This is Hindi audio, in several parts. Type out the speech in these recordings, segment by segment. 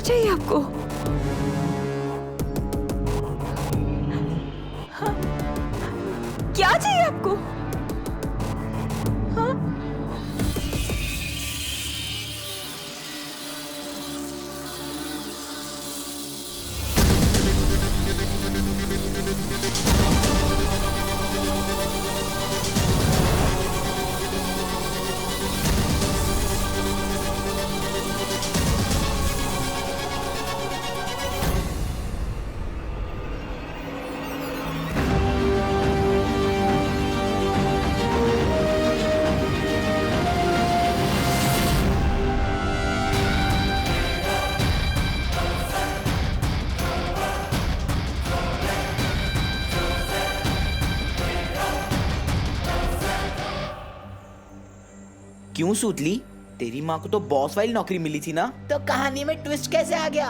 चाहिए आपको? हाँ? क्या चाहिए आपको? हाँ? क्यों सूतली? तेरी माँ को तो बॉस वाली नौकरी मिली थी ना, तो कहानी में ट्विस्ट कैसे आ गया?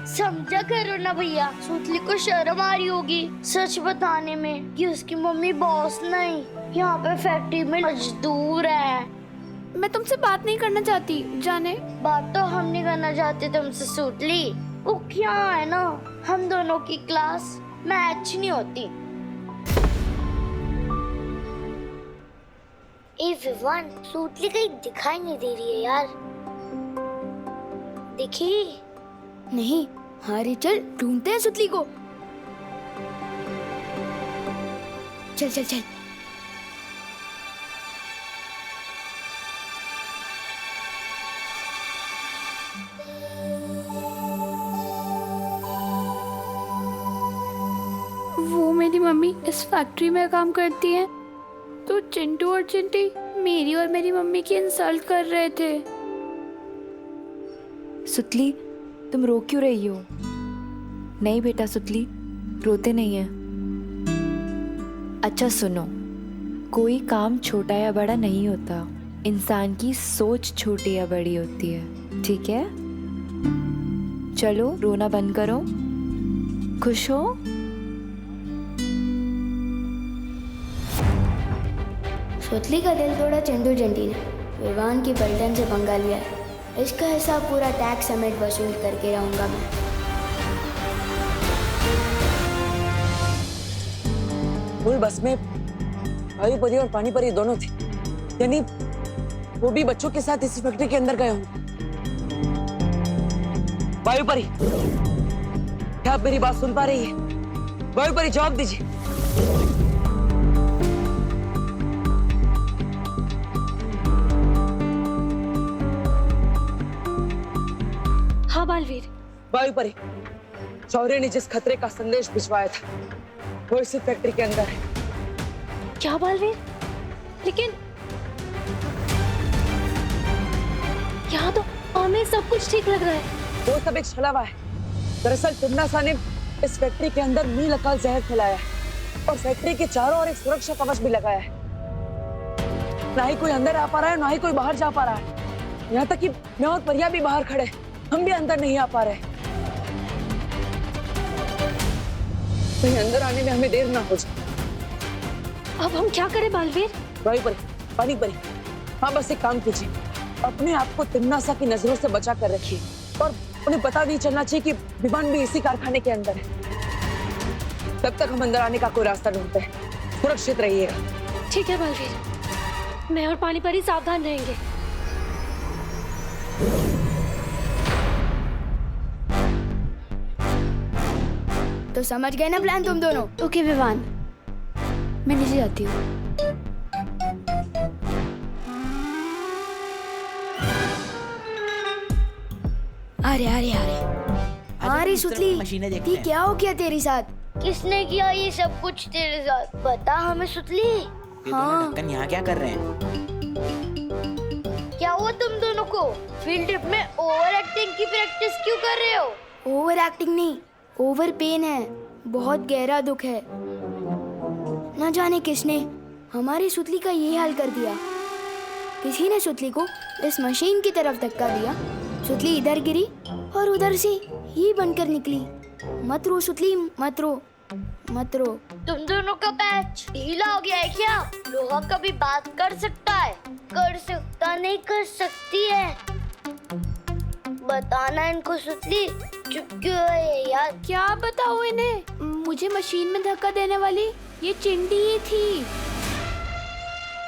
समझा करो ना भैया, सूतली को शर्म आ रही होगी सच बताने में कि उसकी मम्मी बॉस नहीं, यहाँ पे फैक्ट्री में मजदूर है। मैं तुमसे बात नहीं करना चाहती, जाने। बात तो हम नहीं करना चाहते तुमसे सूतली, वो क्या है ना, हम दोनों की क्लास मैच नहीं होती। ए विवान, सूतली कहीं दिखाई नहीं दे रही है यार। दिखी नहीं। हाँ रे, चल ढूंढते हैं सुतली को। चल चल चल। वो मेरी मम्मी इस फैक्ट्री में काम करती है, तो चिंटू और चिंटी मेरी और मेरी मम्मी की इंसल्ट कर रहे थे। सुतली, तुम रो क्यों रही हो? नहीं बेटा सुतली, रोते नहीं है। अच्छा सुनो, कोई काम छोटा या बड़ा नहीं होता, इंसान की सोच छोटी या बड़ी होती है, ठीक है? चलो रोना बंद करो, खुश हो? सुतली का दिल तोड़ा चिंटू चिंटी ने, विवान की पलटन से पंगा लिया है। इसका हिसाब पूरा टैक्स समेत वसूल करके रहूंगा मैं। पूरी बस में भाई परी और पानी परी दोनों थे, यानी वो भी बच्चों के साथ इस फैक्ट्री के अंदर गए होंगे। वायु परी, क्या आप मेरी बात सुन पा रही है? वायु परी जवाब दीजिए। हाँ बालवीर। वायु परी, शौर्य ने जिस खतरे का संदेश भिजवाया था वो इसी फैक्ट्री के अंदर है। क्या बालवीर? लेकिन यहाँ तो हमें सब कुछ ठीक लग रहा है। वो सब एक छलावा है। दरअसल टिमनासा ने इस फैक्ट्री के अंदर नील अकाल जहर फैलाया है और फैक्ट्री के चारों ओर एक सुरक्षा कवच भी लगाया है। ना ही कोई अंदर आ पा रहा है, ना ही कोई बाहर जा पा रहा है। यहाँ तक कि मैं और परिया भी बाहर खड़े, हम भी अंदर नहीं आ पा रहे। कहीं अंदर आने में हमें देर ना हो जाए। अब हम क्या करें बालवीर? वायु परी, पानी परी, हाँ बस एक काम कीजिए, अपने आप को तिम्नासा की नजरों से बचा कर रखिए और उन्हें पता नहीं चलना चाहिए कि विमान भी इसी कारखाने के अंदर है। तब तक हम अंदर आने का कोई रास्ता ढूंढते हैं। सुरक्षित रहिएगा। ठीक है बालवीर, मैं और पानी परी सावधान रहेंगे। तो समझ गए ना प्लान तुम दोनों? ओके विवान, मैं नीचे जाती हूँ। अरे अरे अरे, अरे सुतली, ये क्या हो गया तेरे साथ? किसने किया ये सब कुछ तेरे साथ? बता हमें सुतली। हाँ, यहाँ क्या कर रहे हैं? क्या हुआ तुम दोनों को? फील्ड ट्रिप में ओवर एक्टिंग की प्रैक्टिस क्यों कर रहे हो? ओवर एक्टिंग नहीं, ओवर पेन है, बहुत गहरा दुख है। न जाने किसने हमारी सुतली का ये हाल कर दिया। किसी ने सुतली को इस मशीन की तरफ धक्का दिया, सुतली इधर गिरी और उधर से ही बनकर निकली। मत रो सुतली, मत रो, मत रो। तुम दोनों का पैच ढीला हो गया है क्या? लोहा कभी बात कर सकता है? कर सकता नहीं, कर सकती है। बताना इनको सुतली, चुप क्यों है ये यार? क्या बताओ इन्हें? मुझे मशीन में धक्का देने वाली ये चिंटी ही थी।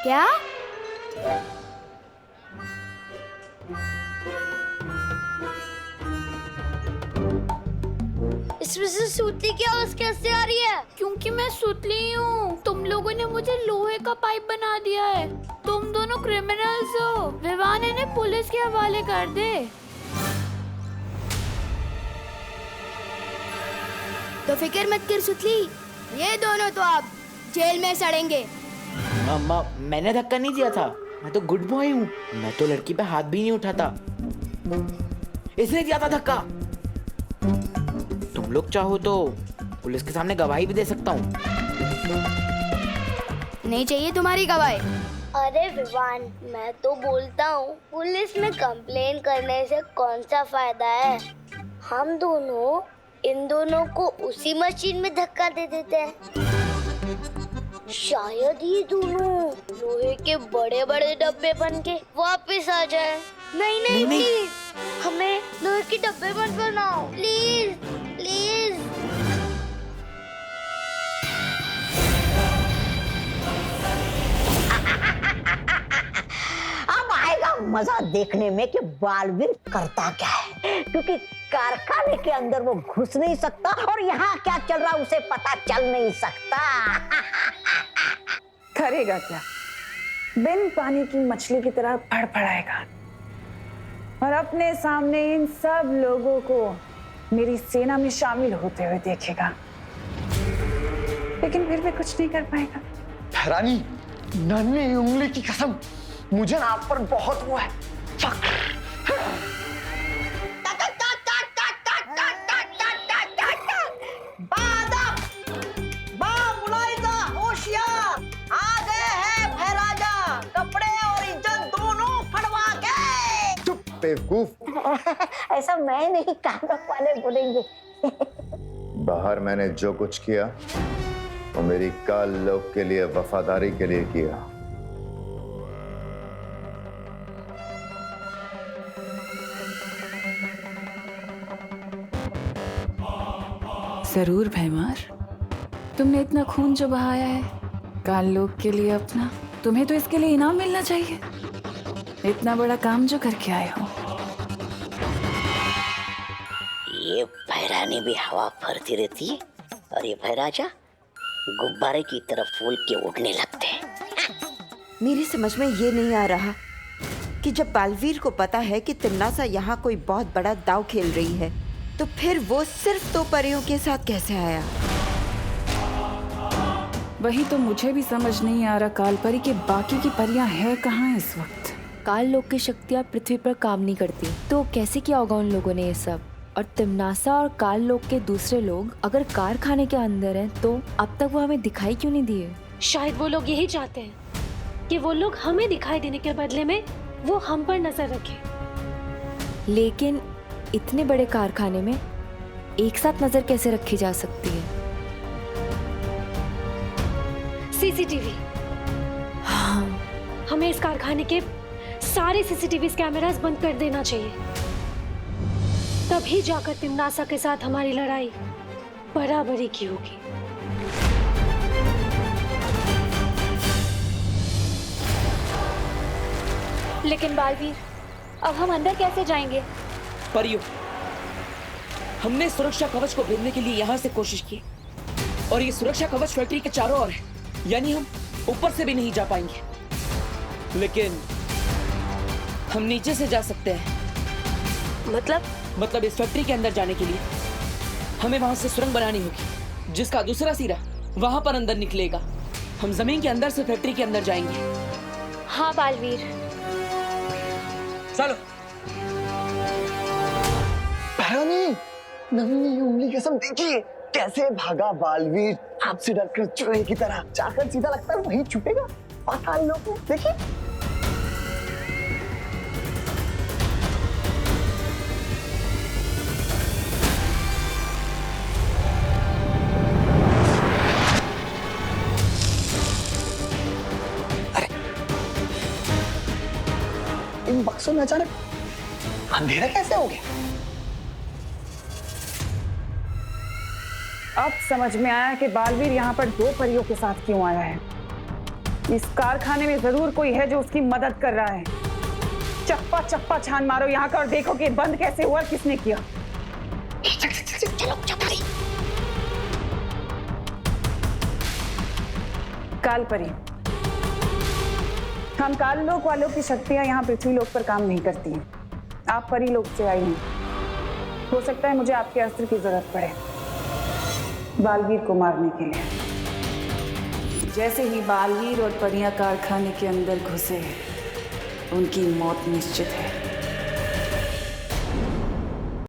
क्या? इसमें से सुतली की आवाज कैसे आ रही है? क्योंकि मैं सुतली हूँ। तुम लोगों ने मुझे लोहे का पाइप बना दिया है। तुम दोनों क्रिमिनल्स हो। विवान इन्हें पुलिस के हवाले कर दे। तो फिक्र मत कर सुतली, ये दोनों तो आप जेल में सड़ेंगे। मम्मा, मैंने धक्का नहीं दिया था। मैं तो गुड बॉय हूँ। मैं तो लड़की पे हाथ भी नहीं उठाता। इसने दिया था धक्का। तुम लोग चाहो तो पुलिस के सामने गवाही भी दे सकता हूँ। नहीं चाहिए तुम्हारी गवाही। अरे विवान, मैं तो बोलता हूँ पुलिस में कंप्लेन करने से कौन सा फायदा है? हम दोनों इन दोनों को उसी मशीन में धक्का दे देते हैं। शायद ये दोनों लोहे के बड़े बड़े डब्बे बन के वापस आ जाए। नहीं नहीं नहीं। प्लीज, हमें लोहे के डब्बे मत बनाओ प्लीज प्लीज। अब आएगा मजा देखने में कि बालवीर करता क्या है, क्योंकि कारखाने के अंदर वो घुस नहीं सकता और यहाँ क्या चल रहा उसे पता चल नहीं सकता। करेगा क्या? बिन पानी की मछली की तरह फड़फड़ाएगा और अपने सामने इन सब लोगों को मेरी सेना में शामिल होते हुए देखेगा, लेकिन फिर भी कुछ नहीं कर पाएगा। रानी, नन्ही उंगली की कसम, मुझे ना आप पर बहुत वो है फक्र। बेवकूफ। ऐसा मैं नहीं, कानक वाले बोलेंगे। बाहर मैंने जो कुछ किया वो मेरी काल लोक के लिए, वफादारी के लिए किया। जरूर भैमार, तुमने इतना खून जो बहाया है काल लोक के लिए अपना, तुम्हें तो इसके लिए इनाम मिलना चाहिए। इतना बड़ा काम जो करके आए हो। ये भैरानी भी हवा भरती रहती है और ये भैराजा गुब्बारे की तरफ फूल के उड़ने लगते हैं। मेरी समझ में ये नहीं आ रहा कि जब बालवीर को पता है कि तिम्नासा यहाँ कोई बहुत बड़ा दांव खेल रही है, तो फिर वो सिर्फ 2 परियों के साथ कैसे आया? वही तो मुझे भी समझ नहीं आ रहा काल परी के बाकी की परियां है कहाँ इस वक्त। काल लोक की शक्तियाँ पृथ्वी पर काम नहीं करती, तो कैसे किया होगा उन लोगों ने ये सब? और तिम्नासा और काल लोक के दूसरे लोग अगर कारखाने के अंदर हैं, तो अब तक वो हमें दिखाई क्यों नहीं दिए? शायद वो लोग यही चाहते हैं कि वो लोग हमें दिखाई देने के बदले में वो हम पर नजर रखें। लेकिन इतने बड़े कारखाने में एक साथ नजर कैसे रखी जा सकती है? सीसीटीवी। हाँ, हमें इस कारखाने के सारे सीसीटीवी कैमरास बंद कर देना चाहिए। तभी जाकर तिम्नासा के साथ हमारी लड़ाई बराबरी की होगी। लेकिन बालवीर, अब हम अंदर कैसे जाएंगे? परियो, हमने सुरक्षा कवच को भेजने के लिए यहाँ से कोशिश की और ये सुरक्षा कवच फैक्ट्री के चारों ओर है, यानी हम ऊपर से भी नहीं जा पाएंगे। लेकिन हम नीचे से जा सकते हैं। मतलब इस फैक्ट्री के अंदर जाने के लिए हमें वहां से सुरंग बनानी होगी, जिसका दूसरा सिरा वहां पर अंदर निकलेगा। हम जमीन के अंदर से फैक्ट्री के अंदर जाएंगे। हाँ बालवीर, चलो। रानी, नन्ही उंगली कसम, देखिए कैसे भागा बालवीर, आपसे डरकर चूहे की तरह। जाकर सीधा लगता है वहीं छुपेगा। पता है लोगों, देखिए। इन बक्सों में अचानक अंधेरा कैसे हो गया? अब समझ में आया कि बालवीर यहाँ पर 2 परियों के साथ क्यों आया है। इस कारखाने में जरूर कोई है जो उसकी मदद कर रहा है। चप्पा चप्पा छान मारो यहाँ का और देखो कि बंद कैसे हुआ, किसने किया। चलो चपारी। काल परी, हम काल लोक वालों की शक्तियां यहाँ पृथ्वी लोक पर काम नहीं करती हैं। आप परी लोक से आई हैं। हो सकता है मुझे आपके अस्त्र की जरूरत पड़े बालवीर को मारने के लिए। जैसे ही बालवीर और परियां कारखाने के अंदर घुसे, उनकी मौत निश्चित है।